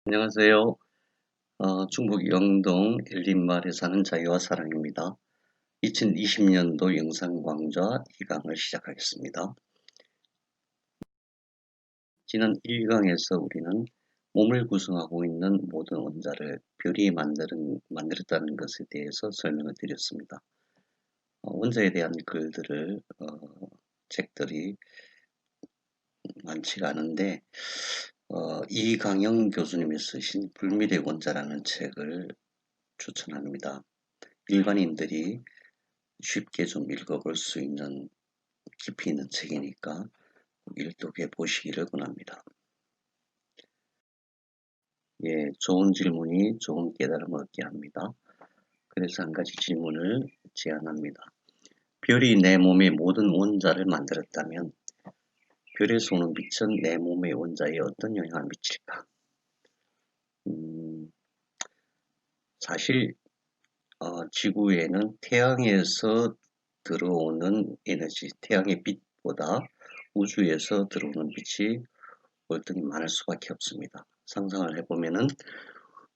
안녕하세요. 충북 영동 엘린마을에 사는 자유와 사랑입니다. 2020년도 영상 강좌 2강을 시작하겠습니다. 지난 1강에서 우리는 몸을 구성하고 있는 모든 원자를 별이 만들었다는 것에 대해서 설명을 드렸습니다. 원자에 대한 글들을 책들이 많지가 않은데 이강영 교수님이 쓰신 불미의 원자라는 책을 추천합니다. 일반인들이 쉽게 좀 읽어볼 수 있는 깊이 있는 책이니까 읽독해 보시기를 권합니다. 예, 좋은 질문이 좋은 깨달음을 얻게 합니다. 그래서 한 가지 질문을 제안합니다. 별이 내 몸의 모든 원자를 만들었다면 별에서 오는 빛은 내 몸의 원자에 어떤 영향을 미칠까? 사실 지구에는 태양에서 들어오는 에너지, 태양의 빛보다 우주에서 들어오는 빛이 월등히 많을 수밖에 없습니다. 상상을 해보면은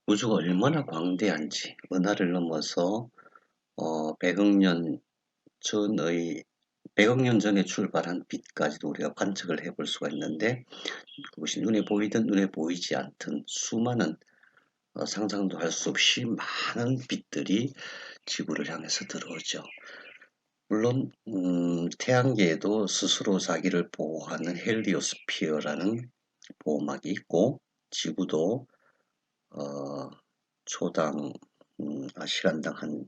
우주가 얼마나 광대한지 은하를 넘어서 100억 년 전의 100억 년 전에 출발한 빛까지도 우리가 관측을 해볼 수가 있는데 그것이 눈에 보이든 눈에 보이지 않든 수많은 상상도 할 수 없이 많은 빛들이 지구를 향해서 들어오죠. 물론 태양계에도 스스로 자기를 보호하는 헬리오스피어라는 보호막이 있고 지구도 초당 시간당 한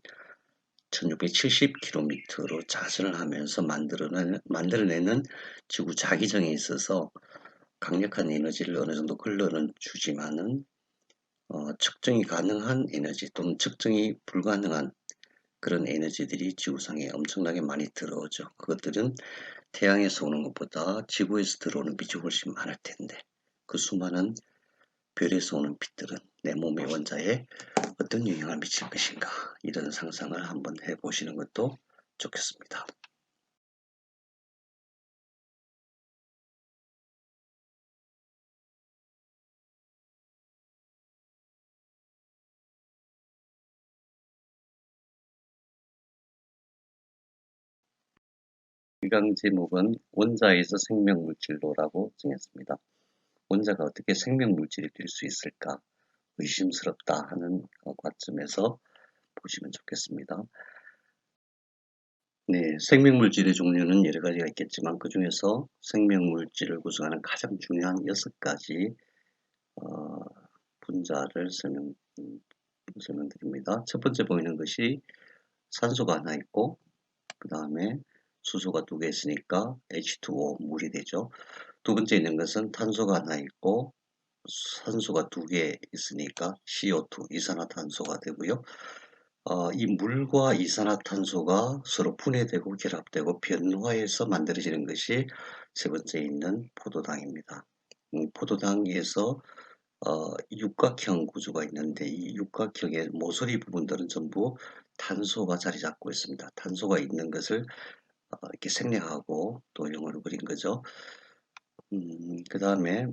1670km로 자전을 하면서 만들어내는 지구 자기장에 있어서 강력한 에너지를 어느 정도 흘러는 주지만은 측정이 가능한 에너지 또는 측정이 불가능한 그런 에너지들이 지구상에 엄청나게 많이 들어오죠. 그것들은 태양에서 오는 것보다 지구에서 들어오는 빛이 훨씬 많을 텐데 그 수많은 별에서 오는 빛들은 내 몸의 원자에 어떤 영향을 미칠 것인가 이런 상상을 한번 해보시는 것도 좋겠습니다. 이강 제목은 원자에서 생명물질로라고 정했습니다. 원자가 어떻게 생명물질이 될 수 있을까 의심스럽다 하는 관점에서 보시면 좋겠습니다. 네, 생명물질의 종류는 여러 가지가 있겠지만 그 중에서 생명물질을 구성하는 가장 중요한 6가지 분자를 설명드립니다. 첫 번째 보이는 것이 산소가 하나 있고 그 다음에 수소가 2개 있으니까 H2O 물이 되죠. 두 번째 있는 것은 탄소가 하나 있고 산소가 2개 있으니까 CO2 이산화탄소가 되고요. 이 물과 이산화탄소가 서로 분해되고 결합되고 변화해서 만들어지는 것이 세 번째 있는 포도당입니다. 포도당에서 육각형 구조가 있는데 이 육각형의 모서리 부분들은 전부 탄소가 자리 잡고 있습니다. 탄소가 있는 것을 이렇게 생략하고 또 영어로 그린 거죠. 그 다음에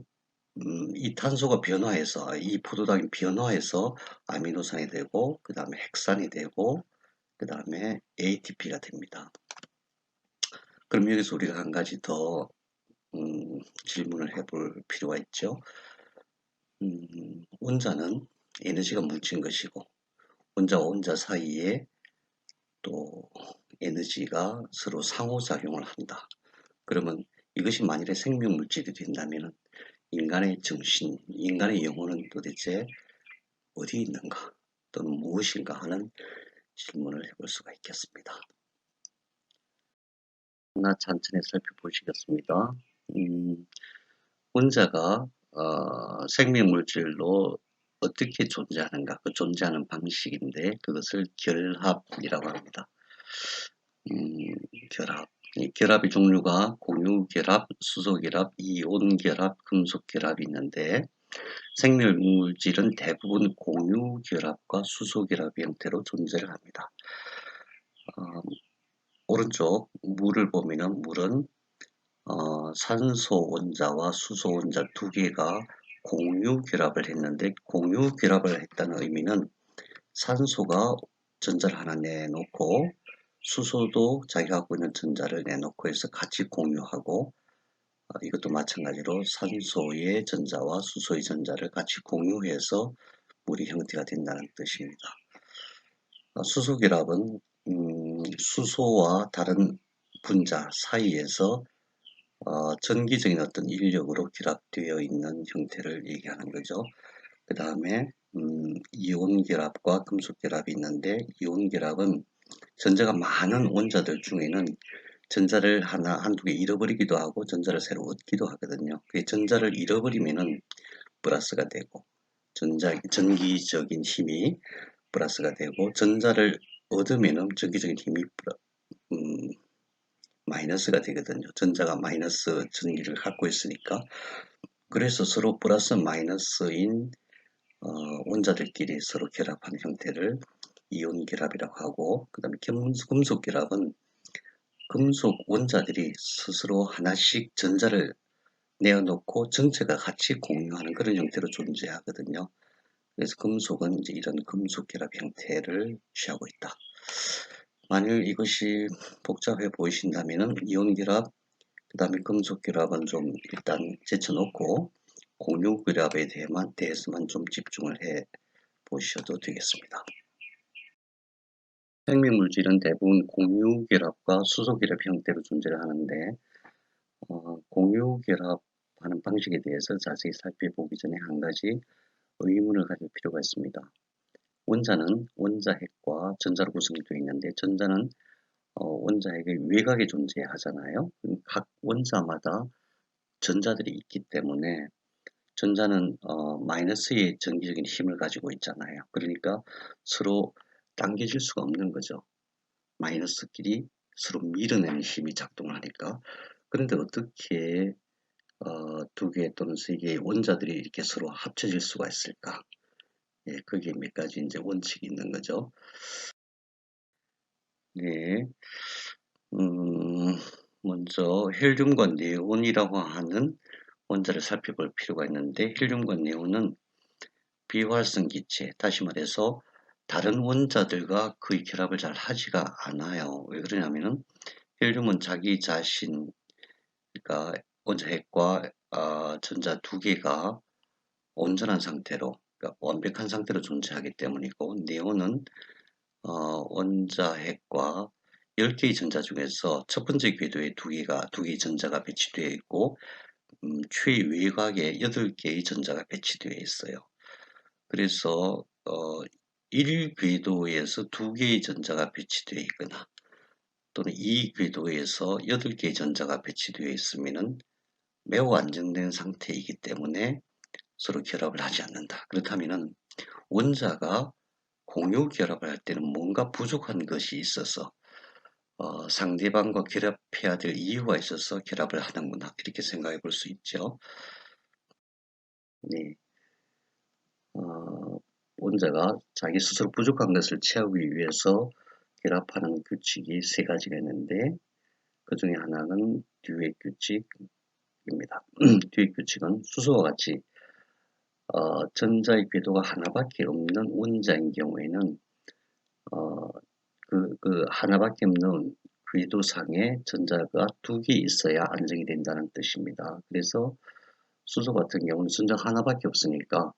이 탄소가 변화해서 이 포도당이 변화해서 아미노산이 되고 그 다음에 핵산이 되고 그 다음에 ATP가 됩니다. 그럼 여기서 우리가 한 가지 더 질문을 해볼 필요가 있죠. 원자는 에너지가 뭉친 것이고 원자와 원자 사이에 또 에너지가 서로 상호작용을 한다. 그러면 이것이 만일에 생명물질이 된다면 인간의 정신, 인간의 영혼은 도대체 어디 있는가 또는 무엇인가 하는 질문을 해볼 수가 있겠습니다. 하나 천천히 살펴보시겠습니다. 원자가 생명물질로 어떻게 존재하는가, 그 존재하는 방식인데 그것을 결합이라고 합니다. 결합. 이 결합의 종류가 공유결합, 수소결합, 이온결합, 금속결합이 있는데 생명물질은 대부분 공유결합과 수소결합의 형태로 존재를 합니다. 오른쪽 물을 보면은 물은 산소 원자와 수소 원자 2개가 공유 결합을 했는데, 공유 결합을 했다는 의미는 산소가 전자를 하나 내놓고 수소도 자기가 갖고 있는 전자를 내놓고 해서 같이 공유하고, 이것도 마찬가지로 산소의 전자와 수소의 전자를 같이 공유해서 물이 형태가 된다는 뜻입니다. 수소결합은 수소와 다른 분자 사이에서 전기적인 어떤 인력으로 결합되어 있는 형태를 얘기하는 거죠. 그 다음에 이온 결합과 금속 결합이 있는데, 이온 결합은 전자가 많은 원자들 중에는 전자를 한두 개 잃어버리기도 하고 전자를 새로 얻기도 하거든요. 그 전자를 잃어버리면은 플러스가 되고, 전기적인 힘이 플러스가 되고, 전자를 얻으면은 전기적인 힘이 마이너스가 되거든요. 전자가 마이너스 전기를 갖고 있으니까. 그래서 서로 플러스 마이너스인 원자들끼리 서로 결합하는 형태를 이온 결합이라고 하고, 그 다음에 금속 결합은 금속 원자들이 스스로 하나씩 전자를 내어놓고 전체가 같이 공유하는 그런 형태로 존재하거든요. 그래서 금속은 이제 이런 금속 결합 형태를 취하고 있다. 만일 이것이 복잡해 보이신다면 이온 결합, 그 다음에 금속 결합은 좀 일단 제쳐놓고 공유 결합에 대해서만 좀 집중을 해 보셔도 되겠습니다. 생명물질은 대부분 공유 결합과 수소 결합 형태로 존재를 하는데, 공유 결합하는 방식에 대해서 자세히 살펴보기 전에 한 가지 의문을 가질 필요가 있습니다. 원자는 원자핵과 전자로 구성이 되어 있는데, 전자는 원자핵의 외곽에 존재하잖아요. 각 원자마다 전자들이 있기 때문에 전자는 마이너스의 전기적인 힘을 가지고 있잖아요. 그러니까 서로 당겨질 수가 없는 거죠. 마이너스끼리 서로 밀어내는 힘이 작동을 하니까. 그런데 어떻게 두 개 또는 세 개의 원자들이 이렇게 서로 합쳐질 수가 있을까? 예, 거기에 몇 가지 이제 원칙이 있는 거죠. 네. 먼저 헬륨과 네온이라고 하는 원자를 살펴볼 필요가 있는데, 헬륨과 네온은 비활성 기체, 다시 말해서 다른 원자들과 거의 결합을 잘 하지가 않아요. 왜 그러냐면은 헬륨은 자기 자신, 그러니까 원자핵과 전자 두 개가 온전한 상태로, 그러니까 완벽한 상태로 존재하기 때문이고, 네온은 원자핵과 10개의 전자 중에서 첫 번째 궤도에 두 개의 전자가 배치되어 있고, 최외곽에 8개의 전자가 배치되어 있어요. 그래서 1궤도에서 2개의 전자가 배치되어 있거나 또는 2궤도에서 8개의 전자가 배치되어 있으면 매우 안정된 상태이기 때문에 서로 결합을 하지 않는다. 그렇다면 원자가 공유 결합을 할 때는 뭔가 부족한 것이 있어서 상대방과 결합해야 될 이유가 있어서 결합을 하는구나, 이렇게 생각해 볼 수 있죠. 네. 원자가 자기 스스로 부족한 것을 채우기 위해서 결합하는 규칙이 세 가지가 있는데, 그 중에 하나는 듀엣 규칙입니다. 듀엣 규칙은 수소와 같이 전자의 궤도가 하나밖에 없는 원자인 경우에는 그 하나밖에 없는 궤도상에 전자가 2개 있어야 안정이 된다는 뜻입니다. 그래서 수소 같은 경우는 전자 하나밖에 없으니까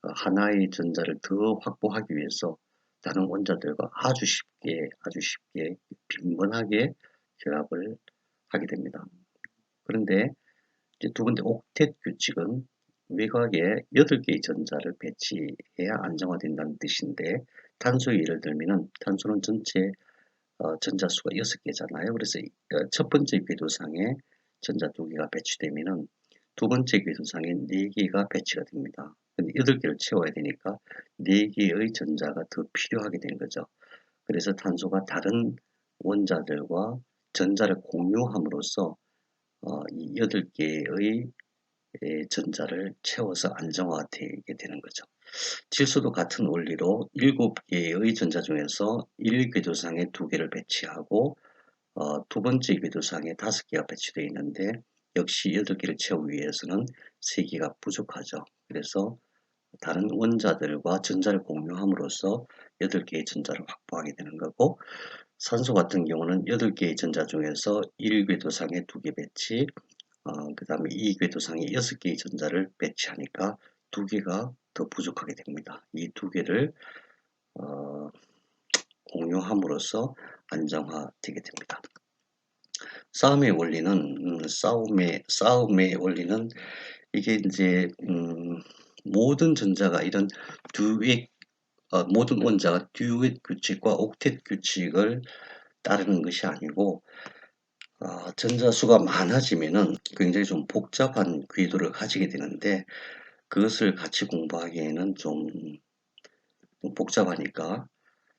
하나의 전자를 더 확보하기 위해서 다른 원자들과 아주 쉽게 빈번하게 결합을 하게 됩니다. 그런데 이제 두 번째 옥텟 규칙은 외곽에 8개의 전자를 배치해야 안정화된다는 뜻인데, 탄소의 예를 들면 탄소는 전체 전자 수가 6개잖아요. 그래서 첫 번째 궤도상에 전자 2개가 배치되면은 두 번째 궤도상에 4개가 배치가 됩니다. 근데 8개를 채워야 되니까 4개의 전자가 더 필요하게 된 거죠. 그래서 탄소가 다른 원자들과 전자를 공유함으로써 이 8개의 전자를 채워서 안정화되게 되는 거죠. 질소도 같은 원리로 7개의 전자 중에서 1궤도상에 2개를 배치하고 두 번째 궤도상에 5개가 배치되어 있는데, 역시 8개를 채우기 위해서는 3개가 부족하죠. 그래서 다른 원자들과 전자를 공유함으로써 8개의 전자를 확보하게 되는 거고, 산소 같은 경우는 8개의 전자 중에서 1궤도상에 2개 배치, 그 다음에 2궤도상에 6개의 전자를 배치하니까 2개가 더 부족하게 됩니다. 이 2개를 공유함으로써 안정화되게 됩니다. 싸움의 원리는 싸움의 원리는 이게 이제 모든 전자가 이런 듀엣 모든 원자가 듀엣 규칙과 옥텟 규칙을 따르는 것이 아니고 전자 수가 많아지면은 굉장히 좀 복잡한 궤도를 가지게 되는데 그것을 같이 공부하기에는 좀 복잡하니까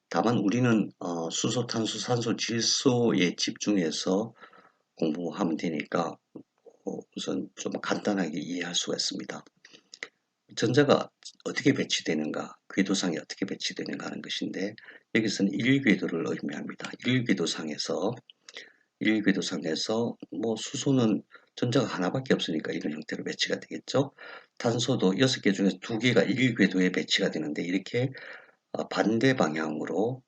다만 우리는 수소, 탄소, 산소, 질소에 집중해서 공부하면 되니까 우선 좀 간단하게 이해할 수가 있습니다. 전자가 어떻게 배치되는가, 궤도상에 어떻게 배치되는가 하는 것인데 여기서는 1궤도를 의미합니다. 1궤도상에서 뭐 수소는 전자가 하나밖에 없으니까 이런 형태로 배치가 되겠죠. 탄소도 6개 중에서 2개가 1궤도에 배치가 되는데 이렇게 반대 방향으로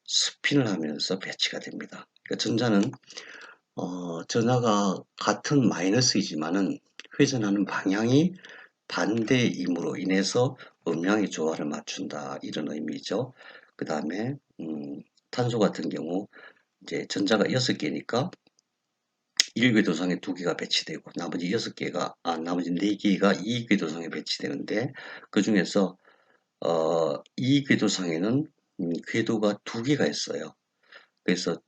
스핀을 하면서 배치가 됩니다. 그러니까 전자가 같은 마이너스이지만은 회전하는 방향이 반대임으로 인해서 음양의 조화를 맞춘다 이런 의미죠. 그 다음에 탄소 같은 경우 이제 전자가 6개니까 1궤도상에 2개가 배치되고 나머지 4개가 2궤도상에 배치되는데 그 중에서 2궤도상에는 궤도가 2개가 있어요. 그래서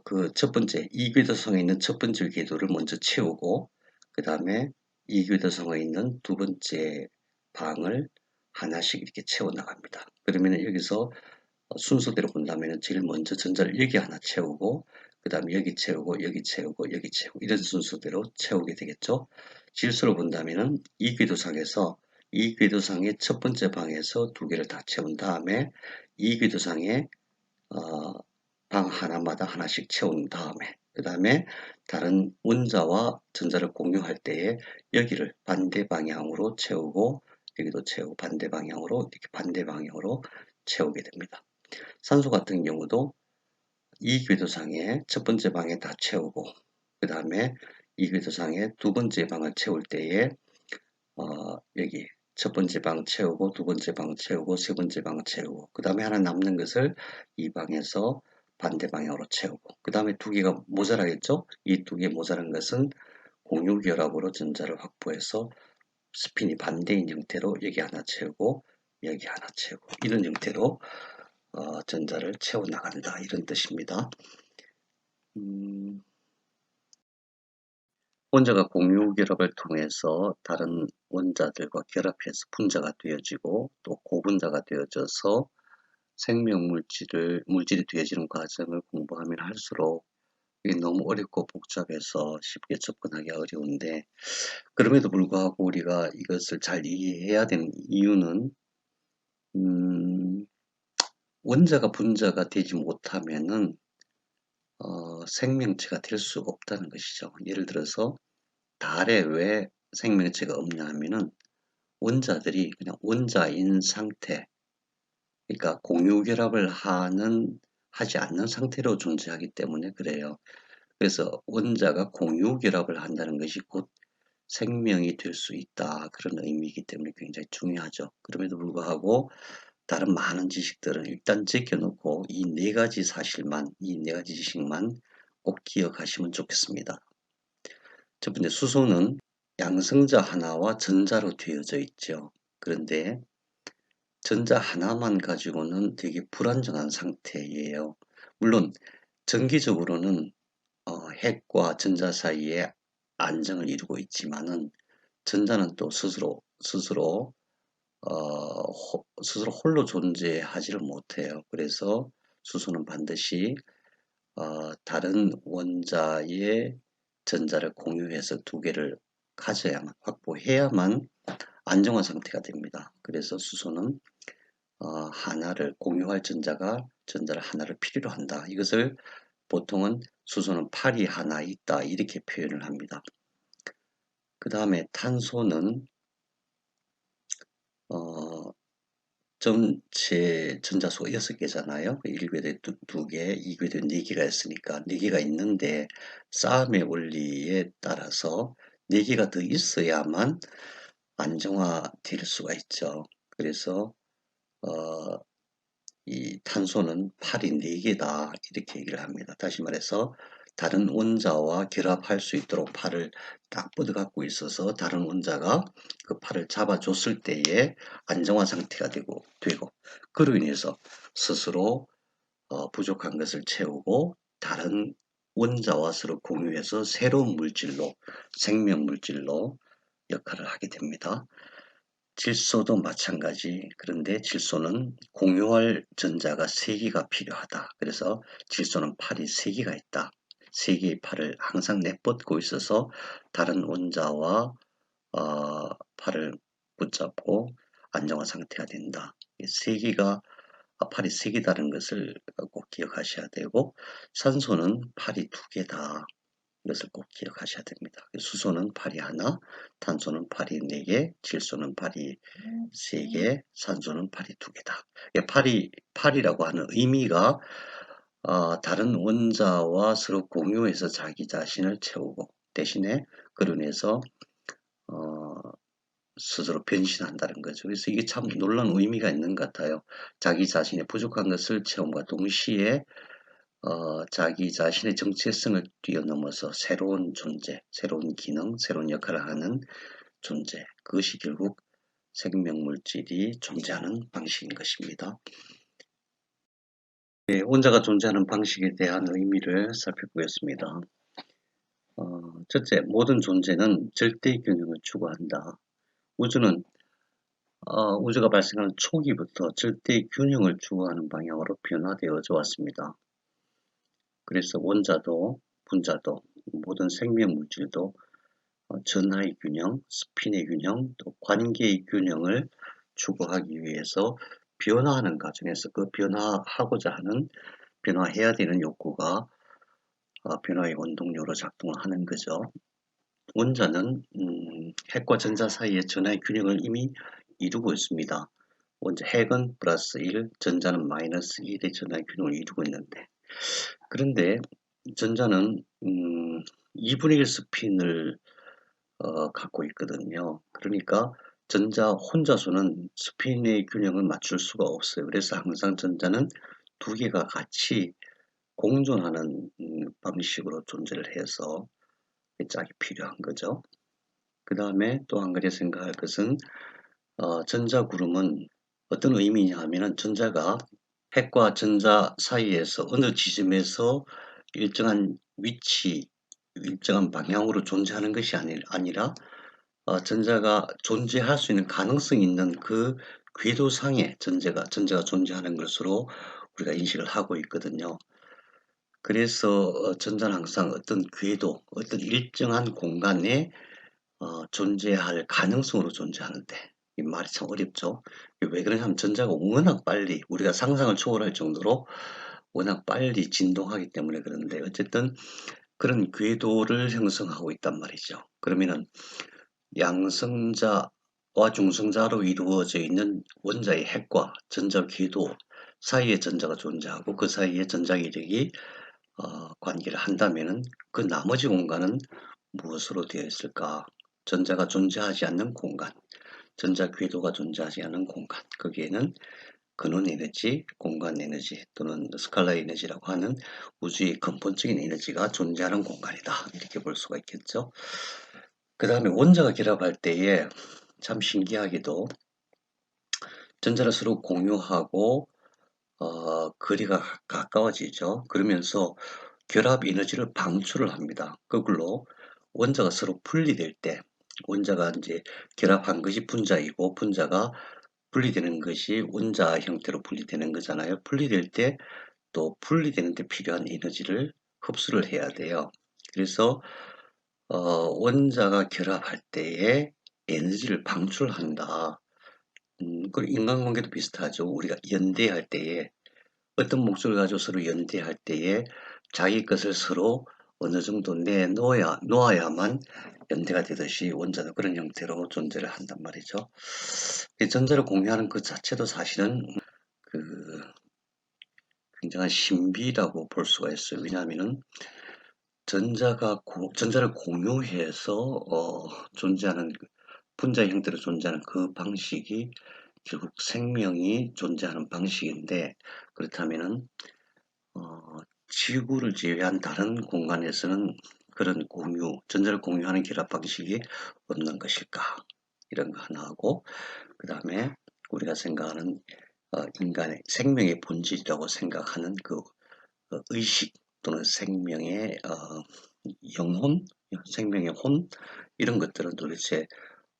그 첫 번째 2궤도상에 있는 첫 번째 궤도를 먼저 채우고 그 다음에 2궤도상에 있는 두 번째 방을 하나씩 이렇게 채워 나갑니다. 그러면 여기서 순서대로 본다면 제일 먼저 전자를 여기 하나 채우고 그 다음에 여기 채우고 여기 채우고 여기 채우고 이런 순서대로 채우게 되겠죠. 질서로 본다면 이 궤도상에서 이 궤도상의 첫 번째 방에서 2개를 다 채운 다음에 이 궤도상에 방 하나마다 하나씩 채운 다음에 그 다음에 다른 원자와 전자를 공유할 때에 여기를 반대 방향으로 채우고 여기도 채우고 반대 방향으로 이렇게 반대 방향으로 채우게 됩니다. 산소 같은 경우도 이 궤도상에 첫 번째 방에 다 채우고 그 다음에 이 궤도상에 두 번째 방을 채울 때에 여기 첫 번째 방 채우고 두 번째 방 채우고 세 번째 방 채우고 그 다음에 하나 남는 것을 이 방에서 반대 방향으로 채우고 그 다음에 2개가 모자라겠죠? 이 2개 모자란 것은 공유결합으로 전자를 확보해서 스핀이 반대인 형태로 여기 하나 채우고 여기 하나 채우고 이런 형태로 전자를 채워나간다 이런 뜻입니다. 원자가 공유결합을 통해서 다른 원자들과 결합해서 분자가 되어지고 또 고분자가 되어져서 물질이 되어지는 과정을 공부하면 할수록 이게 너무 어렵고 복잡해서 쉽게 접근하기 어려운데 그럼에도 불구하고 우리가 이것을 잘 이해해야 되는 이유는 원자가 분자가 되지 못하면은 생명체가 될 수가 없다는 것이죠. 예를 들어서 달에 왜 생명체가 없냐 하면은 원자들이 그냥 원자인 상태, 그러니까 공유결합을 하지 않는 상태로 존재하기 때문에 그래요. 그래서 원자가 공유결합을 한다는 것이 곧 생명이 될 수 있다. 그런 의미이기 때문에 굉장히 중요하죠. 그럼에도 불구하고 다른 많은 지식들은 일단 제껴놓고 이 네 가지 사실만, 이 네 가지 지식만 꼭 기억하시면 좋겠습니다. 첫 번째, 수소는 양성자 하나와 전자로 되어져 있죠. 그런데 전자 하나만 가지고는 되게 불안정한 상태예요. 물론 전기적으로는 핵과 전자 사이에 안정을 이루고 있지만은 전자는 또 스스로 홀로 존재하지를 못해요. 그래서 수소는 반드시 다른 원자의 전자를 공유해서 2개를 확보해야만 안정한 상태가 됩니다. 그래서 수소는 하나를 공유할 전자를 하나를 필요로 한다. 이것을 보통은 수소는 팔이 하나 있다 이렇게 표현을 합니다. 그 다음에 탄소는 전체 전자수가 6개잖아요. 1궤도에 2개, 2궤도에 4개가 있으니까 4개가 있는데 싸움의 원리에 따라서 4개가 더 있어야만 안정화될 수가 있죠. 그래서 어, 이 탄소는 팔이 4개다 이렇게 얘기를 합니다. 다시 말해서 다른 원자와 결합할 수 있도록 팔을 딱 뻗어 갖고 있어서 다른 원자가 그 팔을 잡아줬을 때에 안정화 상태가 되고 그로 인해서 스스로 부족한 것을 채우고 다른 원자와 서로 공유해서 새로운 물질로 생명 물질로 역할을 하게 됩니다. 질소도 마찬가지. 그런데 질소는 공유할 전자가 3개가 필요하다. 그래서 질소는 팔이 3개가 있다. 3개의 팔을 항상 내뻗고 있어서 다른 원자와 팔을 붙잡고 안정화 상태가 된다. 3개가 팔이 3개다는 것을 꼭 기억하셔야 되고 산소는 팔이 2개다. 이것을 꼭 기억하셔야 됩니다. 수소는 팔이 하나, 탄소는 팔이 4개, 질소는 팔이 3개, 산소는 팔이 2개다. 팔이라고 하는 의미가 다른 원자와 서로 공유해서 자기 자신을 채우고 대신에 그로 인해서 스스로 변신한다는 거죠. 그래서 이게 참 놀라운 의미가 있는 것 같아요. 자기 자신의 부족한 것을 채움과 동시에 자기 자신의 정체성을 뛰어넘어서 새로운 존재, 새로운 기능, 새로운 역할을 하는 존재. 그것이 결국 생명물질이 존재하는 방식인 것입니다. 네, 원자가 존재하는 방식에 대한 의미를 살펴보겠습니다. 첫째, 모든 존재는 절대 균형을 추구한다. 우주가 발생하는 초기부터 절대 균형을 추구하는 방향으로 변화되어져 왔습니다. 그래서 원자도 분자도 모든 생명 물질도 전하의 균형, 스핀의 균형, 또 관계의 균형을 추구하기 위해서 변화하는 과정에서 그 변화하고자 하는 변화해야 되는 욕구가 변화의 원동력으로 작동을 하는 거죠. 원자는 핵과 전자 사이의 전하의 균형을 이미 이루고 있습니다. 핵은 플러스 1, 전자는 마이너스 1의 전하의 균형을 이루고 있는데 그런데 전자는 2분의 1 스핀을 갖고 있거든요. 그러니까 전자 혼자서는 스핀의 균형을 맞출 수가 없어요. 그래서 항상 전자는 2개가 같이 공존하는 방식으로 존재를 해서 짝이 필요한 거죠. 그 다음에 또 한 가지 생각할 것은 전자구름은 어떤 의미냐 하면은 전자가 핵과 전자 사이에서 어느 지점에서 일정한 위치, 일정한 방향으로 존재하는 것이 아니라 전자가 존재할 수 있는 가능성이 있는 그 궤도상에 전자가 존재하는 것으로 우리가 인식을 하고 있거든요. 그래서 전자는 항상 어떤 궤도, 어떤 일정한 공간에 존재할 가능성으로 존재하는데 이 말이 참 어렵죠. 왜 그러냐면 전자가 워낙 빨리 우리가 상상을 초월할 정도로 워낙 빨리 진동하기 때문에 그런데 어쨌든 그런 궤도를 형성하고 있단 말이죠. 그러면은 양성자와 중성자로 이루어져 있는 원자의 핵과 전자 궤도 사이에 전자가 존재하고 그 사이에 전자 기력이 관계를 한다면은 그 나머지 공간은 무엇으로 되어 있을까? 전자가 존재하지 않는 공간, 전자 궤도가 존재하지 않는 공간, 거기에는 근원 에너지, 공간 에너지 또는 스칼라 에너지라고 하는 우주의 근본적인 에너지가 존재하는 공간이다. 이렇게 볼 수가 있겠죠. 그 다음에 원자가 결합할 때에 참 신기하게도 전자를 서로 공유하고 거리가 가까워지죠. 그러면서 결합 에너지를 방출을 합니다. 거꾸로 원자가 서로 분리될 때 원자가 이제 결합한 것이 분자이고 분자가 분리되는 것이 원자 형태로 분리되는 거잖아요. 분리될 때 또 분리되는 데 필요한 에너지를 흡수를 해야 돼요. 그래서 원자가 결합할 때에 에너지를 방출한다. 그리고 인간관계도 비슷하죠. 우리가 연대할 때에 어떤 목적을 가지고 서로 연대할 때에 자기 것을 서로 어느 정도 놓아야만 연대가 되듯이 원자도 그런 형태로 존재를 한단 말이죠. 전자를 공유하는 그 자체도 사실은 그 굉장한 신비라고 볼 수가 있어요. 왜냐하면은 전자를 공유해서 존재하는 분자 형태로 존재하는 그 방식이 결국 생명이 존재하는 방식인데, 그렇다면은 지구를 제외한 다른 공간에서는 그런 전자를 공유하는 결합 방식이 없는 것일까? 이런 거 하나 하고, 그 다음에 우리가 생각하는 인간의 생명의 본질이라고 생각하는 그 의식 또는 생명의 영혼, 생명의 혼, 이런 것들은 도대체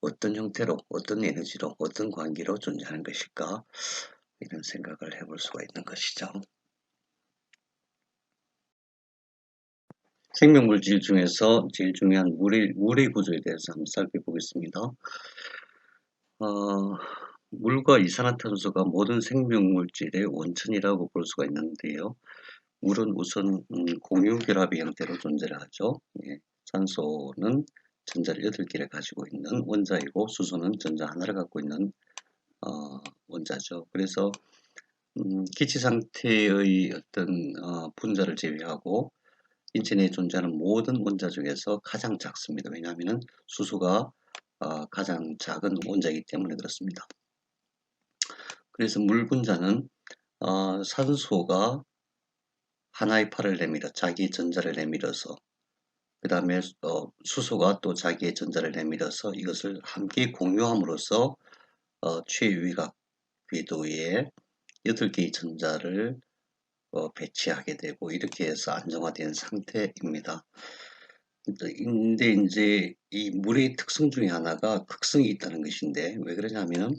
어떤 형태로, 어떤 에너지로, 어떤 관계로 존재하는 것일까? 이런 생각을 해볼 수가 있는 것이죠. 생명물질 중에서 제일 중요한 물의 구조에 대해서 한번 살펴보겠습니다. 물과 이산화탄소가 모든 생명물질의 원천이라고 볼 수가 있는데요. 물은 우선 공유결합의 형태로 존재를 하죠. 예, 산소는 전자를 8개를 가지고 있는 원자이고, 수소는 전자 하나를 갖고 있는 원자죠. 그래서 기체 상태의 어떤 분자를 제외하고 인체 내에 존재하는 모든 원자 중에서 가장 작습니다. 왜냐하면 수소가 가장 작은 원자이기 때문에 그렇습니다. 그래서 물 분자는 산소가 하나의 팔을 내밀어 자기 전자를 내밀어서, 그 다음에 수소가 또 자기의 전자를 내밀어서 이것을 함께 공유함으로써 최위각 궤도에 8개의 전자를 배치하게 되고, 이렇게 해서 안정화된 상태입니다. 근데 이제 이 물의 특성 중에 하나가 극성이 있다는 것인데, 왜 그러냐면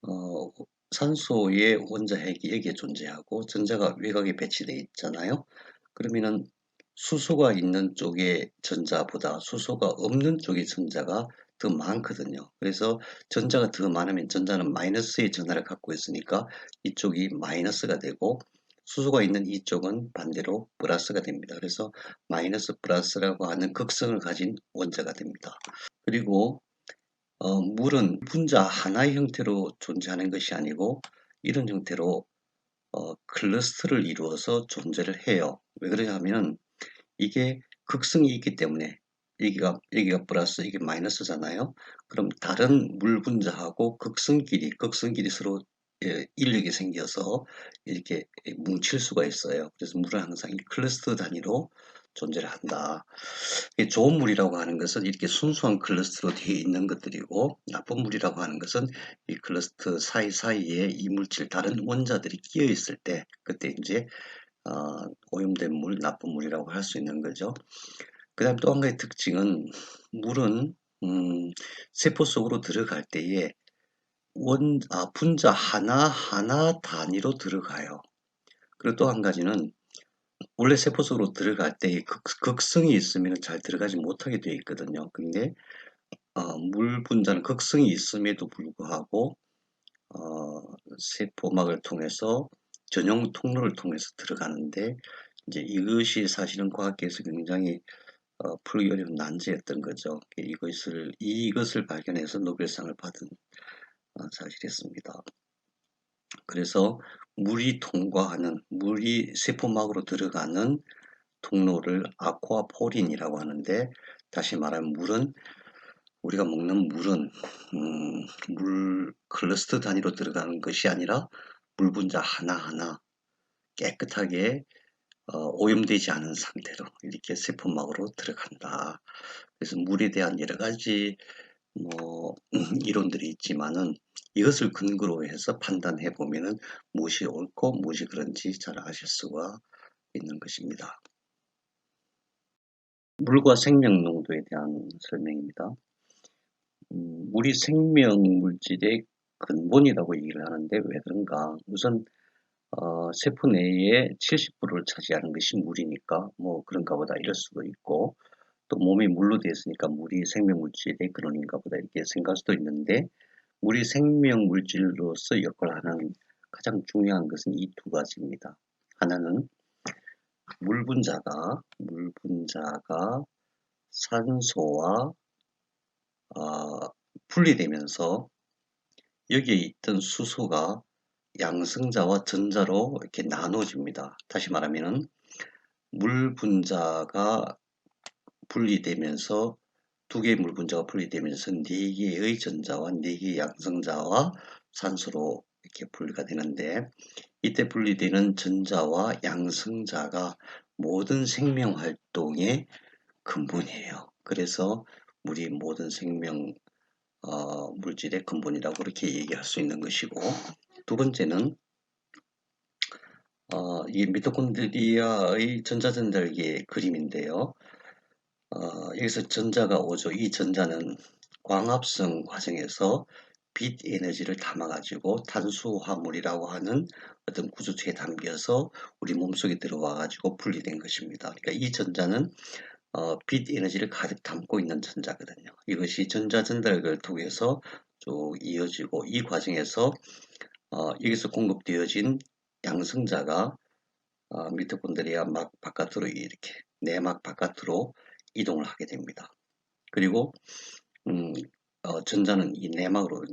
어, 산소의 원자핵이 여기에 존재하고 전자가 외곽에 배치되어 있잖아요. 그러면은 수소가 있는 쪽의 전자보다 수소가 없는 쪽의 전자가 더 많거든요. 그래서 전자가 더 많으면 전자는 마이너스의 전하를 갖고 있으니까 이쪽이 마이너스가 되고, 수소가 있는 이쪽은 반대로 플러스가 됩니다. 그래서 마이너스 플러스라고 하는 극성을 가진 원자가 됩니다. 그리고 물은 분자 하나의 형태로 존재하는 것이 아니고 이런 형태로 클러스터를 이루어서 존재를 해요. 왜 그러냐면 이게 극성이 있기 때문에, 여기가 플러스, 이게 마이너스잖아요. 그럼 다른 물 분자하고 극성끼리 서로 인력이 생겨서 이렇게 뭉칠 수가 있어요. 그래서 물은 항상 이 클러스터 단위로 존재를 한다. 좋은 물이라고 하는 것은 이렇게 순수한 클러스터로 되어 있는 것들이고, 나쁜 물이라고 하는 것은 이 클러스터 사이사이에 이물질 다른 원자들이 끼어 있을 때, 그때 이제 오염된 물, 나쁜 물이라고 할 수 있는 거죠. 그 다음 또 한 가지 특징은, 물은 세포 속으로 들어갈 때에 분자 하나하나 단위로 들어가요. 그리고 또 한 가지는, 원래 세포 속으로 들어갈 때 극성이 있으면 잘 들어가지 못하게 되어 있거든요. 근데 물 분자는 극성이 있음에도 불구하고 세포막을 통해서 전용 통로를 통해서 들어가는데, 이제 이것이 사실은 과학계에서 굉장히 풀기 어려운 난제였던 거죠. 이것을 발견해서 노벨상을 받은 사실이었습니다. 그래서 물이 세포막으로 들어가는 통로를 아쿠아포린이라고 하는데, 다시 말하면 우리가 먹는 물은 물 클러스터 단위로 들어가는 것이 아니라 물 분자 하나하나 깨끗하게 오염되지 않은 상태로 이렇게 세포막으로 들어간다. 그래서 물에 대한 여러 가지 이론들이 있지만은, 이것을 근거로 해서 판단해 보면은 무엇이 옳고 무엇이 그런지 잘 아실 수가 있는 것입니다. 물과 생명 농도에 대한 설명입니다. 물이 생명 물질의 근본이라고 얘기를 하는데 왜 그런가? 우선 세포 내에 70%를 차지하는 것이 물이니까 뭐 그런가 보다 이럴 수도 있고, 또 몸이 물로 되어 있으니까 물이 생명 물질의 근원인가 보다 이렇게 생각할 수도 있는데, 물이 생명 물질로서 역할을 하는 가장 중요한 것은 이 두 가지입니다. 하나는 물 분자가 산소와 분리되면서 여기에 있던 수소가 양성자와 전자로 이렇게 나눠집니다. 다시 말하면은 물 분자가 분리되면서 두 개의 물 분자가 분리되면서 네 개의 전자와 네 개의 양성자와 산소로 이렇게 분리가 되는데, 이때 분리되는 전자와 양성자가 모든 생명 활동의 근본이에요. 그래서 우리 모든 생명 물질의 근본이라고 그렇게 얘기할 수 있는 것이고, 두 번째는 이 미토콘드리아의 전자전달계 그림인데요. 여기서 전자가 오죠. 이 전자는 광합성 과정에서 빛 에너지를 담아가지고 탄수화물이라고 하는 어떤 구조체에 담겨서 우리 몸속에 들어와가지고 분리된 것입니다. 그러니까 이 전자는 빛 에너지를 가득 담고 있는 전자거든요. 이것이 전자전달을 통해서 쭉 이어지고, 이 과정에서 여기서 공급되어진 양성자가 미토콘드리아 막 바깥으로 이렇게 내막 바깥으로 이동을 하게 됩니다. 그리고 전자는 이 내막으로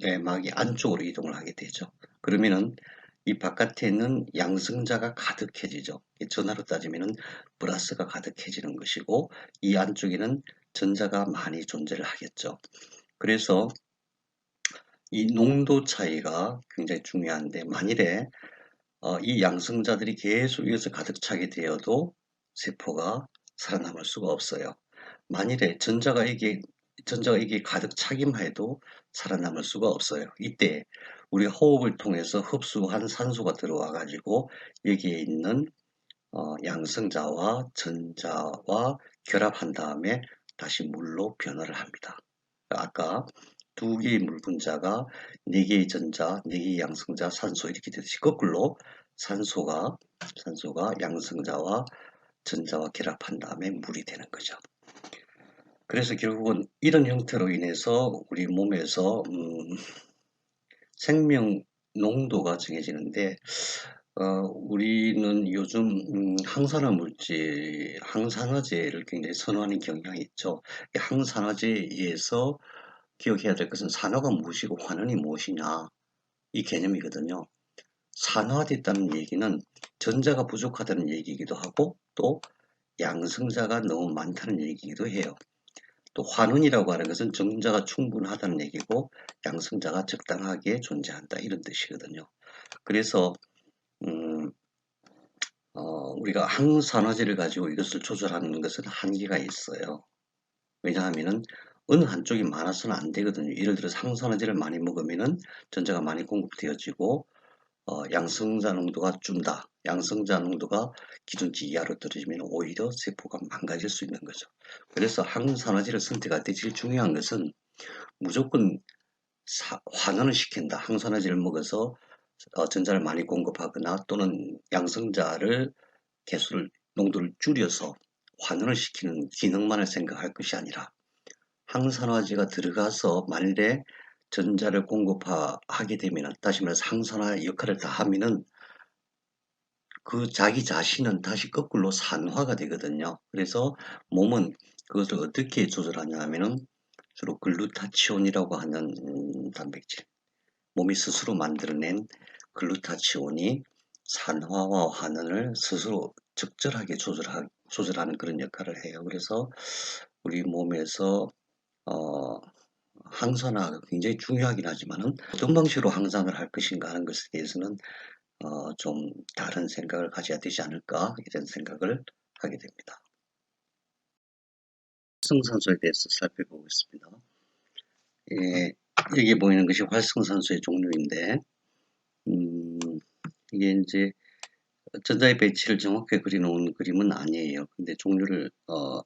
내막이 안쪽으로 이동을 하게 되죠. 그러면은 이 바깥에는 양성자가 가득해지죠. 전하로 따지면은 플러스가 가득해지는 것이고, 이 안쪽에는 전자가 많이 존재를 하겠죠. 그래서 이 농도 차이가 굉장히 중요한데, 만일에 이 양성자들이 계속 이어서 가득 차게 되어도 세포가 살아남을 수가 없어요. 만일에 전자가 이게 가득 차기만 해도 살아남을 수가 없어요. 이때 우리가 호흡을 통해서 흡수한 산소가 들어와 가지고 여기에 있는 양성자와 전자와 결합한 다음에 다시 물로 변화를 합니다. 아까 두 개의 물 분자가 네 개의 전자, 네 개의 양성자, 산소 이렇게 되듯이 거꾸로 산소가 양성자와 전자와 결합한 다음에 물이 되는 거죠. 그래서 결국은 이런 형태로 인해서 우리 몸에서 생명 농도가 정해지는데, 우리는 요즘 항산화 물질, 항산화제를 굉장히 선호하는 경향이 있죠. 이 항산화제에서 기억해야 될 것은 산화가 무엇이고 환원이 무엇이냐, 이 개념이거든요. 산화됐다는 얘기는 전자가 부족하다는 얘기이기도 하고, 또 양성자가 너무 많다는 얘기이기도 해요. 또 환원이라고 하는 것은 전자가 충분하다는 얘기고 양성자가 적당하게 존재한다, 이런 뜻이거든요. 그래서 우리가 항산화제를 가지고 이것을 조절하는 것은 한계가 있어요. 왜냐하면은 어느 한쪽이 많아서는 안 되거든요. 예를 들어서 항산화제를 많이 먹으면은 전자가 많이 공급되어지고 양성자 농도가 준다. 양성자 농도가 기준치 이하로 떨어지면 오히려 세포가 망가질 수 있는 거죠. 그래서 항산화제를 선택할 때 제일 중요한 것은 무조건 환원을 시킨다. 항산화제를 먹어서 전자를 많이 공급하거나 또는 양성자를 농도를 줄여서 환원을 시키는 기능만을 생각할 것이 아니라, 항산화제가 들어가서 만일에 전자를 공급하게 되면, 다시 말해서 항산화 역할을 다 하면은 그 자기 자신은 다시 거꾸로 산화가 되거든요. 그래서 몸은 그것을 어떻게 조절하냐 하면은 주로 글루타치온이라고 하는 단백질, 몸이 스스로 만들어낸 글루타치온이 산화와 환원을 스스로 적절하게 조절하는 그런 역할을 해요. 그래서 우리 몸에서 어, 항산화가 굉장히 중요하긴 하지만은 어떤 방식으로 항산화를 할 것인가 하는 것에 대해서는 좀 다른 생각을 가져야 되지 않을까, 이런 생각을 하게 됩니다. 활성산소에 대해서 살펴보겠습니다. 예, 여기 보이는 것이 활성산소의 종류인데, 이게 이제 전자의 배치를 정확하게 그려놓은 그림은 아니에요. 근데 종류를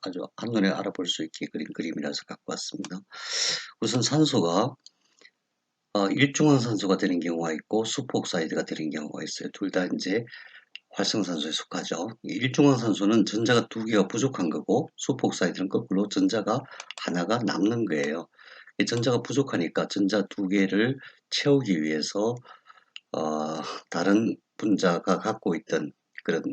아주 한눈에 알아볼 수 있게 그린 그림이라서 갖고 왔습니다. 우선 산소가 일중한 산소가 되는 경우가 있고 수포옥사이드가 되는 경우가 있어요. 둘 다 이제 활성산소에 속하죠. 일중한 산소는 전자가 두 개가 부족한 거고, 수포옥사이드는 거꾸로 전자가 하나가 남는 거예요. 전자가 부족하니까 전자 두 개를 채우기 위해서 다른 분자가 갖고 있던 그런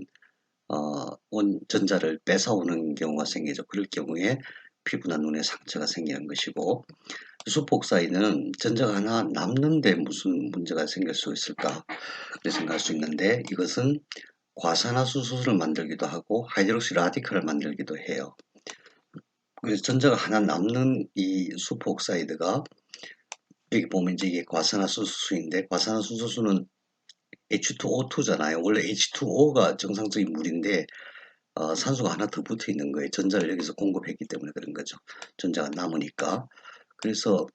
전자를 뺏어오는 경우가 생기죠. 그럴 경우에 피부나 눈에 상처가 생기는 것이고, 수폭사이드는 전자가 하나 남는데 무슨 문제가 생길 수 있을까 생각할 수 있는데, 이것은 과산화수소를 만들기도 하고 하이드록시 라디칼을 만들기도 해요. 그래서 전자가 하나 남는 이 수포옥사이드가, 여기 보면 이제 이게 과산화수소인데, 과산화수소는 H2O2잖아요. 원래 H2O가 정상적인 물인데 산소가 하나 더 붙어 있는 거예요. 전자를 여기서 공급했기 때문에 그런 거죠. 전자가 남으니까. 그래서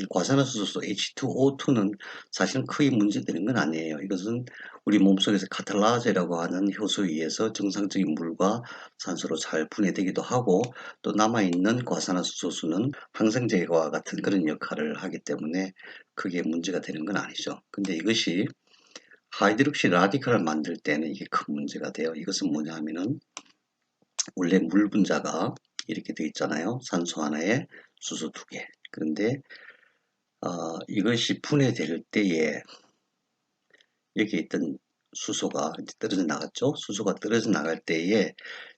과산화수소 H2O2는 사실은 크게 문제되는 건 아니에요. 이것은 우리 몸속에서 카탈라제라고 하는 효소에 의해서 정상적인 물과 산소로 잘 분해되기도 하고, 또 남아있는 과산화수소는 항생제와 같은 그런 역할을 하기 때문에 크게 문제가 되는 건 아니죠. 근데 이것이 하이드록시 라디칼을 만들 때는 이게 큰 문제가 돼요. 이것은 뭐냐 하면은, 원래 물 분자가 이렇게 되어 있잖아요. 산소 하나에 수소 두 개. 그런데 이것이 분해될 때에 여기 있던 수소가 이제 떨어져 나갔죠. 수소가 떨어져 나갈 때에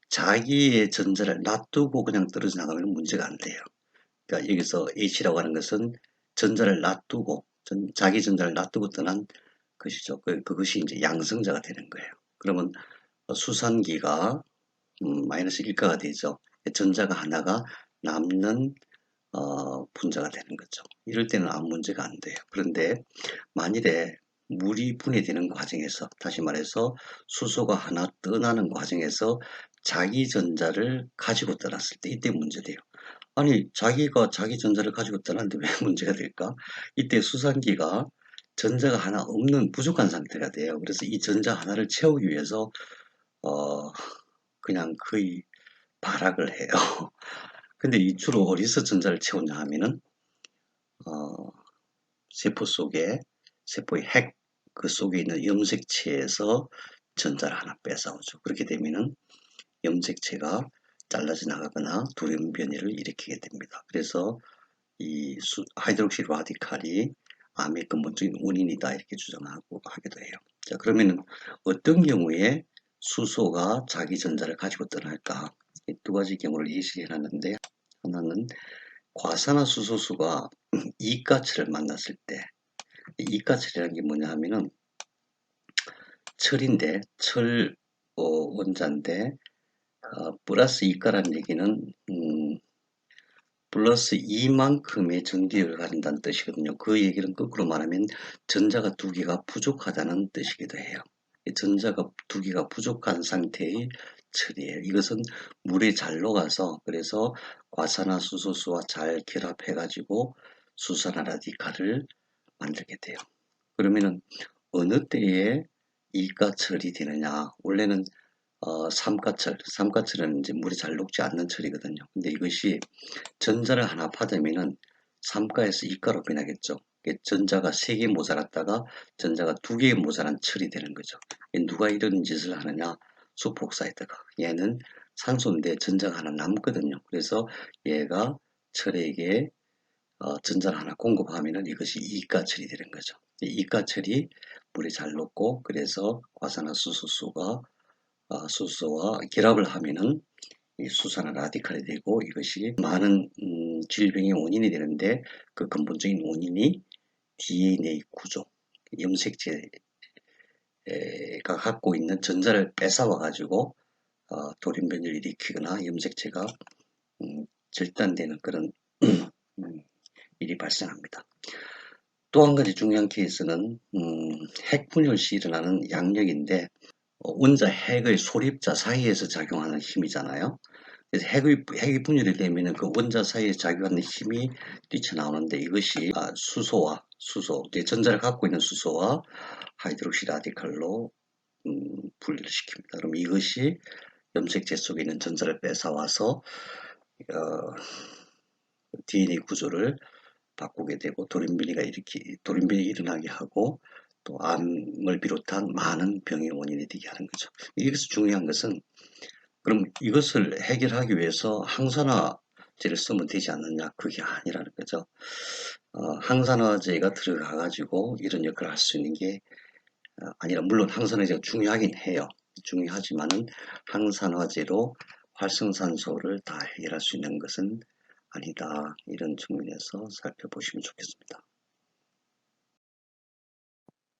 자기의 전자를 놔두고 그냥 떨어져 나가면 문제가 안 돼요. 그러니까 여기서 H라고 하는 것은 전자를 놔두고, 자기 전자를 놔두고 떠난 것이죠. 그것이 이제 양성자가 되는 거예요. 그러면 수산기가 마이너스 1가가 되죠. 전자가 하나가 남는 분자가 되는 거죠. 이럴 때는 아무 문제가 안 돼요. 그런데 만일에 물이 분해되는 과정에서, 다시 말해서 수소가 하나 떠나는 과정에서 자기 전자를 가지고 떠났을 때, 이때 문제돼요. 아니, 자기가 자기 전자를 가지고 떠났는데 왜 문제가 될까? 이때 수산기가 전자가 하나 없는 부족한 상태가 돼요. 그래서 이 전자 하나를 채우기 위해서 어, 그냥 거의 발악을 해요. 근데 이 주로 어디서 전자를 채우냐 하면은 어, 세포 속에, 세포의 핵 그 속에 있는 염색체에서 전자를 하나 뺏어오죠. 그렇게 되면은 염색체가 잘라져 나가거나 돌연변이를 일으키게 됩니다. 그래서 이 하이드록시 라디칼이 암의 근본적인 원인이다 이렇게 주장하고 하기도 해요. 자, 그러면은 어떤 경우에 수소가 자기 전자를 가지고 떠날까? 이 두 가지 경우를 예시해 놨는데, 하나는 과산화수소수가 이가철을 만났을 때, 이가철이라는 게 뭐냐 하면은 철인데, 철 원자인데 플러스 이가라는 얘기는 플러스 2만큼의 전기력을 가진다는 뜻이거든요. 그 얘기는 거꾸로 말하면 전자가 두 개가 부족하다는 뜻이기도 해요. 전자가 두 개가 부족한 상태의 철이에요. 이것은 물에 잘 녹아서, 그래서 과산화수소수와 잘 결합해가지고 수산화 라디칼을 만들게 돼요. 그러면은 어느 때에 이가철이 되느냐? 원래는 삼가철은 이제 물이 잘 녹지 않는 철이거든요. 근데 이것이 전자를 하나 받으면은 3가에서 2가로 변하겠죠. 전자가 3개 모자랐다가 전자가 2개 모자란 철이 되는 거죠. 누가 이런 짓을 하느냐? 수폭사이드가. 얘는 산소인데 전자가 하나 남거든요. 그래서 얘가 철에게 전자를 하나 공급하면은 이것이 이가철이 되는 거죠. 이가철이 물에 잘 녹고, 그래서 과산화수소수가 수소와 결합을 하면은 이 수산화 라디칼이 되고, 이것이 많은 질병의 원인이 되는데, 그 근본적인 원인이 DNA 구조, 염색체가 갖고 있는 전자를 뺏어와 가지고 돌연변이를 일으키거나 염색체가 절단되는 그런 일이 발생합니다. 또 한 가지 중요한 케이스는 핵분열 시 일어나는 양력인데, 원자 핵의 소립자 사이에서 작용하는 힘이잖아요. 그래서 핵이 분열이 되면 그 원자 사이에 작용하는 힘이 뛰쳐나오는데, 이것이 수소, 전자를 갖고 있는 수소와 하이드록시 라디칼로 분리를 시킵니다. 그럼 이것이 염색체 속에 있는 전자를 뺏어와서 DNA 구조를 바꾸게 되고 돌연변이 일어나게 하고, 또 암을 비롯한 많은 병의 원인이 되게 하는 거죠. 여기서 중요한 것은, 그럼 이것을 해결하기 위해서 항산화제를 쓰면 되지 않느냐? 그게 아니라는 거죠. 항산화제가 들어가 가지고 이런 역할을 할 수 있는 게 아니라, 물론 항산화제가 중요하긴 해요. 중요하지만은 항산화제로 활성산소를 다 해결할 수 있는 것은 아니다. 이런 측면에서 살펴보시면 좋겠습니다.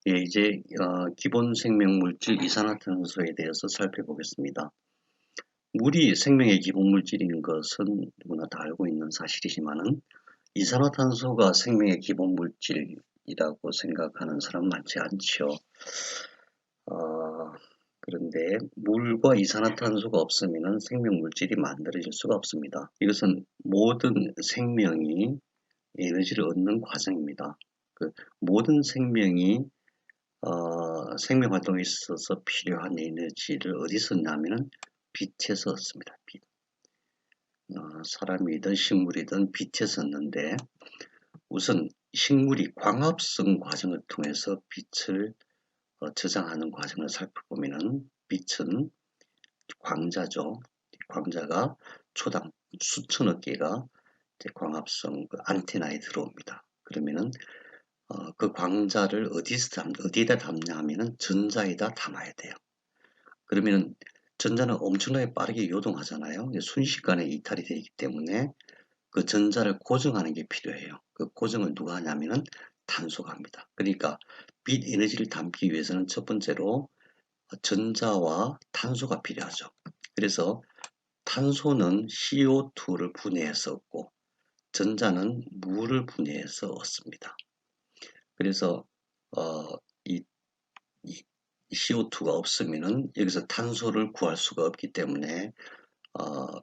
예, 이제 기본 생명물질 이산화탄소에 대해서 살펴보겠습니다. 물이 생명의 기본 물질인 것은 누구나 다 알고 있는 사실이지만은 이산화탄소가 생명의 기본 물질이라고 생각하는 사람 많지 않죠. 어, 그런데 물과 이산화탄소가 없으면 생명 물질이 만들어질 수가 없습니다. 이것은 모든 생명이 에너지를 얻는 과정입니다. 그 모든 생명이 생명 활동에 있어서 필요한 에너지를 어디서 얻냐면은 빛에서 얻습니다. 빛. 사람이든 식물이든 빛에서 얻는데 우선 식물이 광합성 과정을 통해서 빛을 저장하는 과정을 살펴보면은 빛은 광자죠. 광자가 초당 수천억 개가 광합성 그 안테나에 들어옵니다. 그러면은 그 광자를 어디에다 담냐 하면은 전자에다 담아야 돼요. 그러면은 전자는 엄청나게 빠르게 요동하잖아요. 순식간에 이탈이 되기 때문에 그 전자를 고정하는 게 필요해요. 그 고정을 누가 하냐면은 탄소가 합니다. 그러니까 빛 에너지를 담기 위해서는 첫 번째로 전자와 탄소가 필요하죠. 그래서 탄소는 CO2를 분해해서 얻고 전자는 물을 분해해서 얻습니다. 그래서 어, 이, 이 CO2가 없으면은 여기서 탄소를 구할 수가 없기 때문에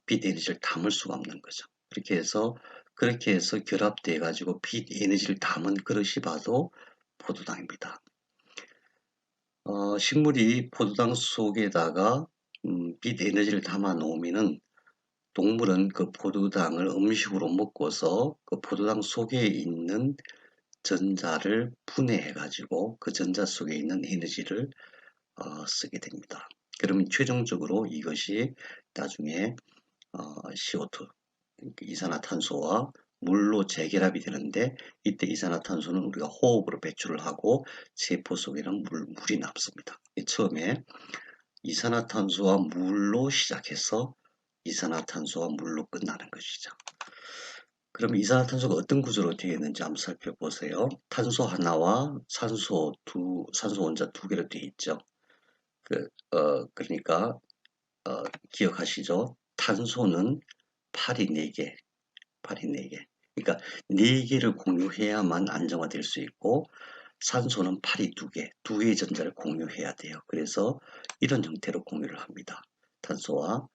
빛 에너지를 담을 수가 없는 거죠. 그렇게 해서 결합돼 가지고 빛 에너지를 담은 그릇이 바로 포도당입니다. 식물이 포도당 속에다가 빛 에너지를 담아 놓으면은 동물은 그 포도당을 음식으로 먹고서 그 포도당 속에 있는 전자를 분해해 가지고 그 전자 속에 있는 에너지를 쓰게 됩니다. 그러면 최종적으로 이것이 나중에 CO2 이산화탄소와 물로 재결합이 되는데 이때 이산화탄소는 우리가 호흡으로 배출을 하고 세포 속에는 물이 남습니다. 처음에 이산화탄소와 물로 시작해서 이산화탄소와 물로 끝나는 것이죠. 그럼 이산화탄소가 어떤 구조로 되어 있는지 한번 살펴보세요. 탄소 하나와 산소 원자 두 개로 되어 있죠. 그러니까 기억하시죠? 탄소는 팔이 4개, 팔이 4개. 그러니까 4개를 공유해야만 안정화될 수 있고 산소는 팔이 2개, 2개의 전자를 공유해야 돼요. 그래서 이런 형태로 공유를 합니다. 탄소와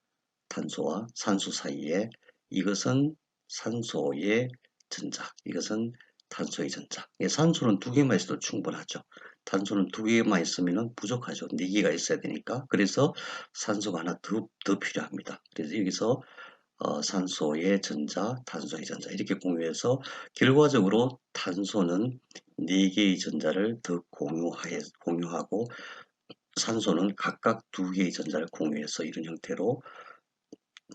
산소 사이에 이것은 산소의 전자, 이것은 탄소의 전자. 산소는 2개만 있어도 충분하죠. 탄소는 2개만 있으면 부족하죠. 4개가 있어야 되니까. 그래서 산소가 하나 더 필요합니다. 그래서 여기서 산소의 전자, 탄소의 전자 이렇게 공유해서 결과적으로 탄소는 4개의 전자를 더 공유하고 산소는 각각 2개의 전자를 공유해서 이런 형태로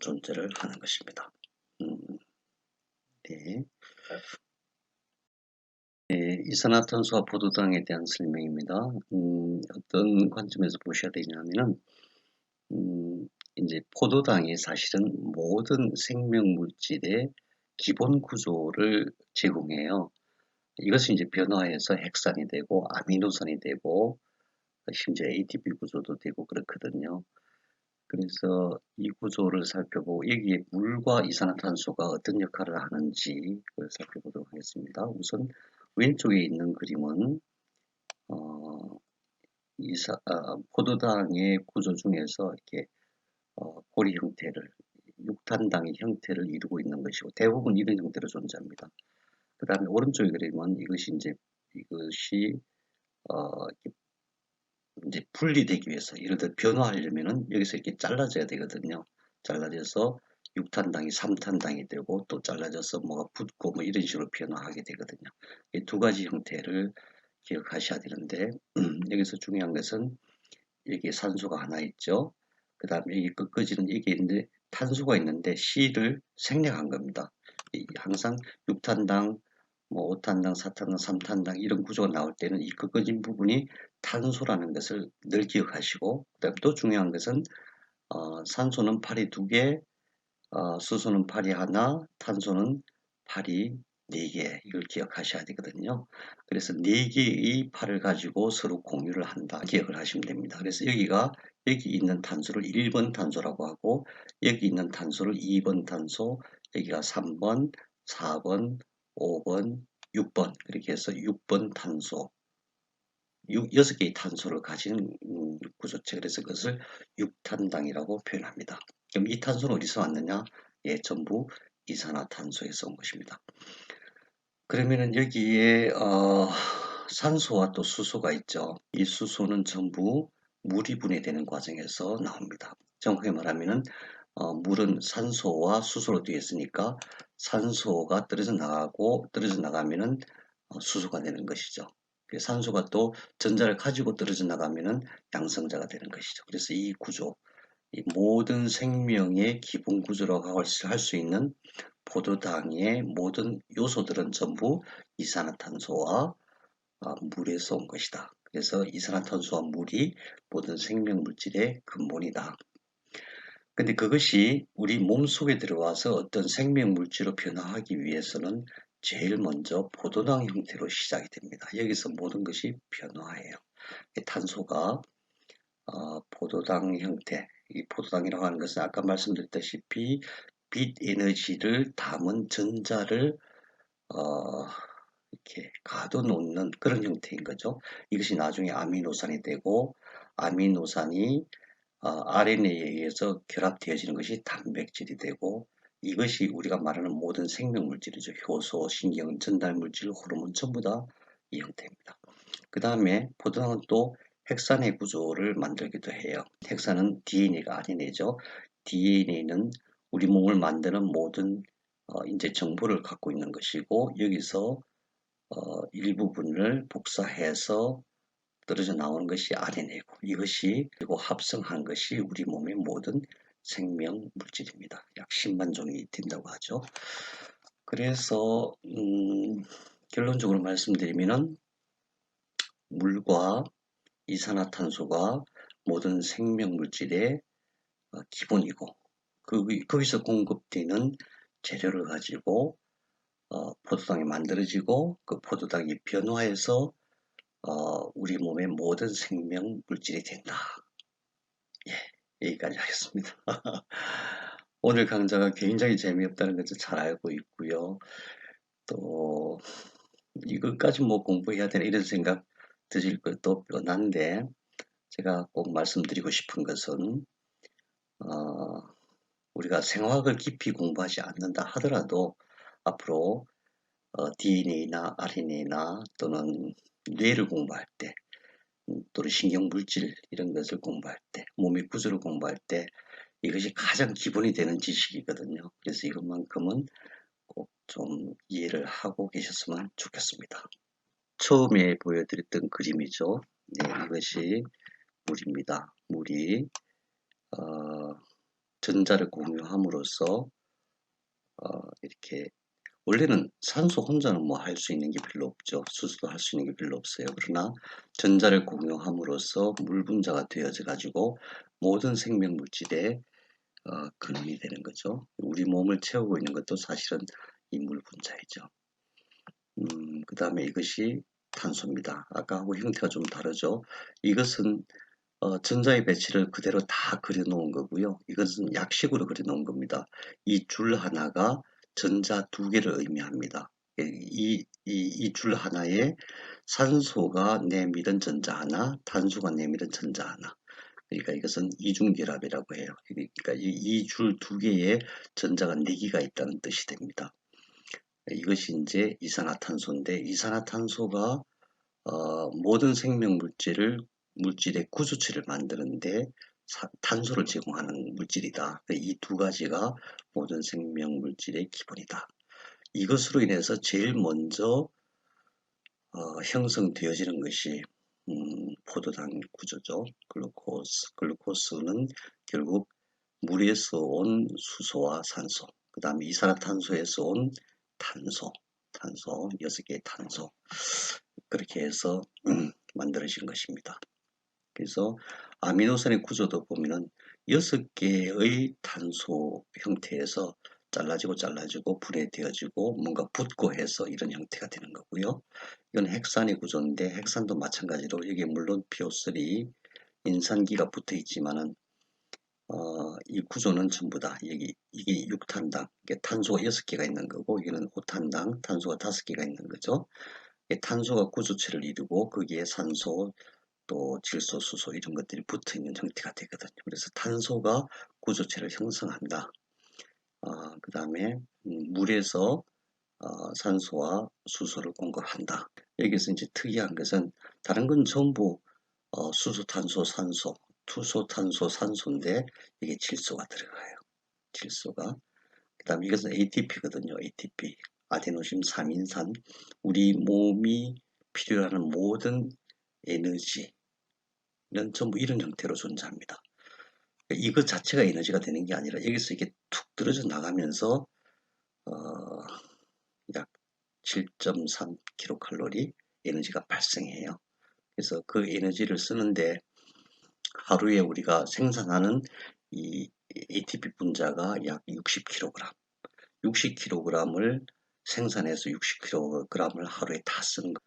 존재를 하는 것입니다. 네. 네, 이산화탄소와 포도당에 대한 설명입니다. 어떤 관점에서 보셔야 되냐면은 이제 포도당이 사실은 모든 생명물질의 기본 구조를 제공해요. 이것이 이제 변화해서 핵산이 되고 아미노산이 되고 심지어 ATP 구조도 되고 그렇거든요. 그래서 이 구조를 살펴보고 여기에 물과 이산화탄소가 어떤 역할을 하는지 그걸 살펴보도록 하겠습니다. 우선 왼쪽에 있는 그림은 어, 포도당의 구조 중에서 이렇게 고리 형태를 육탄당의 형태를 이루고 있는 것이고 대부분 이런 형태로 존재합니다. 그 다음에 오른쪽에 그림은 이것이 어, 이제 분리되기 위해서 예를 들어 변화하려면은 여기서 이렇게 잘라져야 되거든요. 잘라져서 6탄당이 3탄당이 되고 또 잘라져서 뭐가 붙고 뭐 이런 식으로 변화하게 되거든요. 이 두 가지 형태를 기억하셔야 되는데 여기서 중요한 것은 여기 산소가 하나 있죠. 그 다음에 여기 끝까지는 이게 있는데 탄소가 있는데 C를 생략한 겁니다. 항상 6탄당 뭐 5탄당, 4탄당, 3탄당 이런 구조가 나올 때는 이 꺾어진 부분이 탄소라는 것을 늘 기억하시고, 그다음에 또 중요한 것은 산소는 팔이 2개, 수소는 팔이 하나, 탄소는 팔이 4개, 이걸 기억하셔야 되거든요. 그래서 4개의 팔을 가지고 서로 공유를 한다, 기억을 하시면 됩니다. 그래서 여기 있는 탄소를 1번 탄소라고 하고, 여기 있는 탄소를 2번 탄소, 여기가 3번, 4번, 5번, 6번, 그렇게 해서 6번 탄소, 6개의 탄소를 가진 구조체. 그래서 그것을 6탄당이라고 표현합니다. 그럼 이 탄소는 어디서 왔느냐? 예, 전부 이산화탄소에서 온 것입니다. 그러면은 여기에 산소와 또 수소가 있죠. 이 수소는 전부 물이 분해되는 과정에서 나옵니다. 정확하게 말하면은 물은 산소와 수소로 되어 있으니까 산소가 떨어져 나가면은 수소가 되는 것이죠. 산소가 또 전자를 가지고 떨어져 나가면은 양성자가 되는 것이죠. 그래서 이 구조, 이 모든 생명의 기본 구조라고 할 수 있는 포도당의 모든 요소들은 전부 이산화탄소와 물에서 온 것이다. 그래서 이산화탄소와 물이 모든 생명 물질의 근본이다. 근데 그것이 우리 몸속에 들어와서 어떤 생명 물질로 변화하기 위해서는 제일 먼저 포도당 형태로 시작이 됩니다. 여기서 모든 것이 변화해요. 탄소가 포도당 형태, 이 포도당이라고 하는 것은 아까 말씀드렸다시피 빛 에너지를 담은 전자를 이렇게 가둬놓는 그런 형태인 거죠. 이것이 나중에 아미노산이 되고, 아미노산이 RNA에 의해서 결합되어지는 것이 단백질이 되고, 이것이 우리가 말하는 모든 생명물질이죠. 효소, 신경, 전달물질, 호르몬 전부 다 이 형태입니다. 그 다음에 포도당은 또 핵산의 구조를 만들기도 해요. 핵산은 DNA가 아니네죠. DNA는 우리 몸을 만드는 모든 이제 정보를 갖고 있는 것이고, 여기서 일부분을 복사해서 떨어져 나오는 것이 RNA고, 이것이 그리고 합성한 것이 우리 몸의 모든 생명 물질입니다. 약 10만 종이 된다고 하죠. 그래서 결론적으로 말씀드리면은 물과 이산화탄소가 모든 생명 물질의 기본이고, 거기서 공급되는 재료를 가지고 포도당이 만들어지고, 그 포도당이 변화해서 우리 몸의 모든 생명 물질이 된다. 예, 여기까지 하겠습니다. 오늘 강좌가 굉장히 재미없다는 것을 잘 알고 있고요. 또 이것까지 뭐 공부해야 되나 이런 생각 드실 것도 뻔한데, 제가 꼭 말씀드리고 싶은 것은 우리가 생화학을 깊이 공부하지 않는다 하더라도 앞으로 DNA나 RNA나 또는 뇌를 공부할 때, 또는 신경물질 이런 것을 공부할 때, 몸의 구조를 공부할 때 이것이 가장 기본이 되는 지식이거든요. 그래서 이것만큼은 꼭 좀 이해를 하고 계셨으면 좋겠습니다. 처음에 보여드렸던 그림이죠. 네, 이것이 물입니다. 물이 전자를 공유함으로써 이렇게, 원래는 산소 혼자는 뭐 할 수 있는 게 별로 없죠. 수소도 할 수 있는 게 별로 없어요. 그러나 전자를 공유함으로써 물 분자가 되어져 가지고 모든 생명 물질의 근원이 되는 거죠. 우리 몸을 채우고 있는 것도 사실은 이 물 분자이죠. 그 다음에 이것이 탄소입니다. 아까하고 형태가 좀 다르죠. 이것은 전자의 배치를 그대로 다 그려놓은 거고요. 이것은 약식으로 그려놓은 겁니다. 이 줄 하나가 전자 2개를 의미합니다. 이 줄 하나에 산소가 내밀은 전자 하나, 탄소가 내밀은 전자 하나. 그러니까 이것은 이중결합이라고 해요. 그러니까 이 줄 2개의 전자가 4개가 있다는 뜻이 됩니다. 이것이 이제 이산화탄소인데, 이산화탄소가 모든 생명 물질의 구조체를 만드는데 탄소를 제공하는 물질이다. 이 2가지가 모든 생명 물질의 기본이다. 이것으로 인해서 제일 먼저 형성되어지는 것이 포도당 구조죠. 글루코스는 결국 물에서 온 수소와 산소, 그 다음에 이산화탄소에서 온 탄소, 탄소, 6개의 탄소. 그렇게 해서 만들어진 것입니다. 그래서 아미노산의 구조도 보면은 6개의 탄소 형태에서 잘라지고 분해되어지고 뭔가 붙고 해서 이런 형태가 되는 거고요. 이건 핵산의 구조인데 핵산도 마찬가지로 여기에 물론 PO3 인산기가 붙어 있지만은 이 구조는 전부 다 이게 6탄당, 탄소가 6개가 있는 거고 이거는 5탄당, 탄소가 5개가 있는 거죠. 탄소가 구조체를 이루고 거기에 산소, 또 질소, 수소 이런 것들이 붙어 있는 형태가 되거든요. 그래서 탄소가 구조체를 형성한다. 그 다음에 물에서 산소와 수소를 공급한다. 여기서 이제 특이한 것은 다른 건 전부 수소, 탄소, 산소, 투소, 탄소, 산소인데 이게 질소가 들어가요. 질소가. 그 다음에 이것은 ATP거든요. ATP. 아데노신 3인산. 우리 몸이 필요로 하는 모든 에너지는 전부 이런 형태로 존재합니다. 이것 자체가 에너지가 되는 게 아니라 여기서 이게 툭 떨어져 나가면서 어, 약 7.3kcal 에너지가 발생해요. 그래서 그 에너지를 쓰는데 하루에 우리가 생산하는 이 ATP 분자가 약 60kg, 60kg을 생산해서 60kg을 하루에 다 쓰는 거.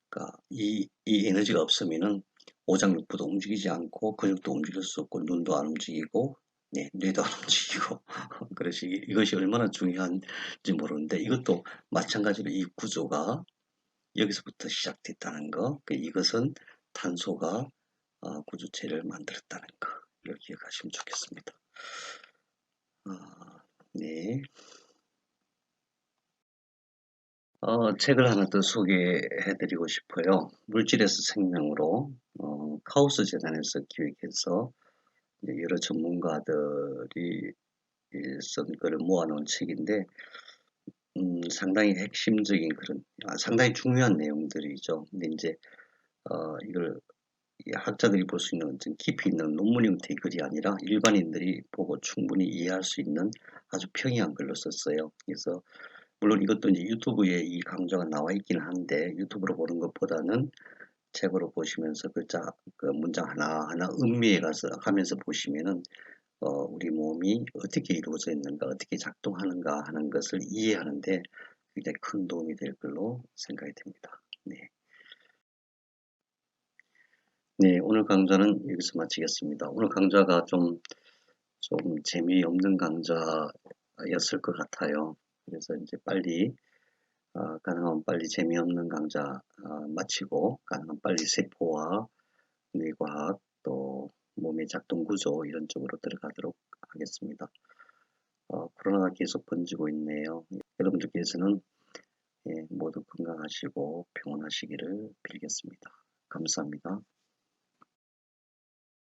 그러니까 이 에너지가 없으면은 오장육부도 움직이지 않고 근육도 움직일 수 없고 눈도 안 움직이고 네, 뇌도 안 움직이고 그래서 이것이 얼마나 중요한지 모르는데 이것도 마찬가지로 이 구조가 여기서부터 시작됐다는 거. 이것은 탄소가 구조체를 만들었다는 거. 이걸 기억하시면 좋겠습니다. 네. 책을 하나 더 소개해드리고 싶어요. 물질에서 생명으로 카오스 재단에서 기획해서 여러 전문가들이 쓴 거를 모아놓은 책인데 상당히 핵심적인 그런 상당히 중요한 내용들이죠. 근데 이제 이걸 학자들이 볼 수 있는 어떤 깊이 있는 논문 형태의 글이 아니라 일반인들이 보고 충분히 이해할 수 있는 아주 평이한 글로 썼어요. 그래서 물론 이것도 이제 유튜브에 이 강좌가 나와 있긴 한데 유튜브로 보는 것보다는 책으로 보시면서 그 문장 하나하나 음미해 가서 하면서 보시면은 우리 몸이 어떻게 이루어져 있는가, 어떻게 작동하는가 하는 것을 이해하는데 굉장히 큰 도움이 될 걸로 생각이 됩니다. 네. 네, 오늘 강좌는 여기서 마치겠습니다. 오늘 강좌가 좀 재미없는 강좌였을 것 같아요. 그래서 이제 빨리 가능하면 빨리 재미없는 강좌 마치고 가능하면 빨리 세포와 뇌과학 또 몸의 작동 구조 이런 쪽으로 들어가도록 하겠습니다. 코로나가 계속 번지고 있네요. 여러분들께서는 모두 건강하시고 평온하시기를 빌겠습니다. 감사합니다.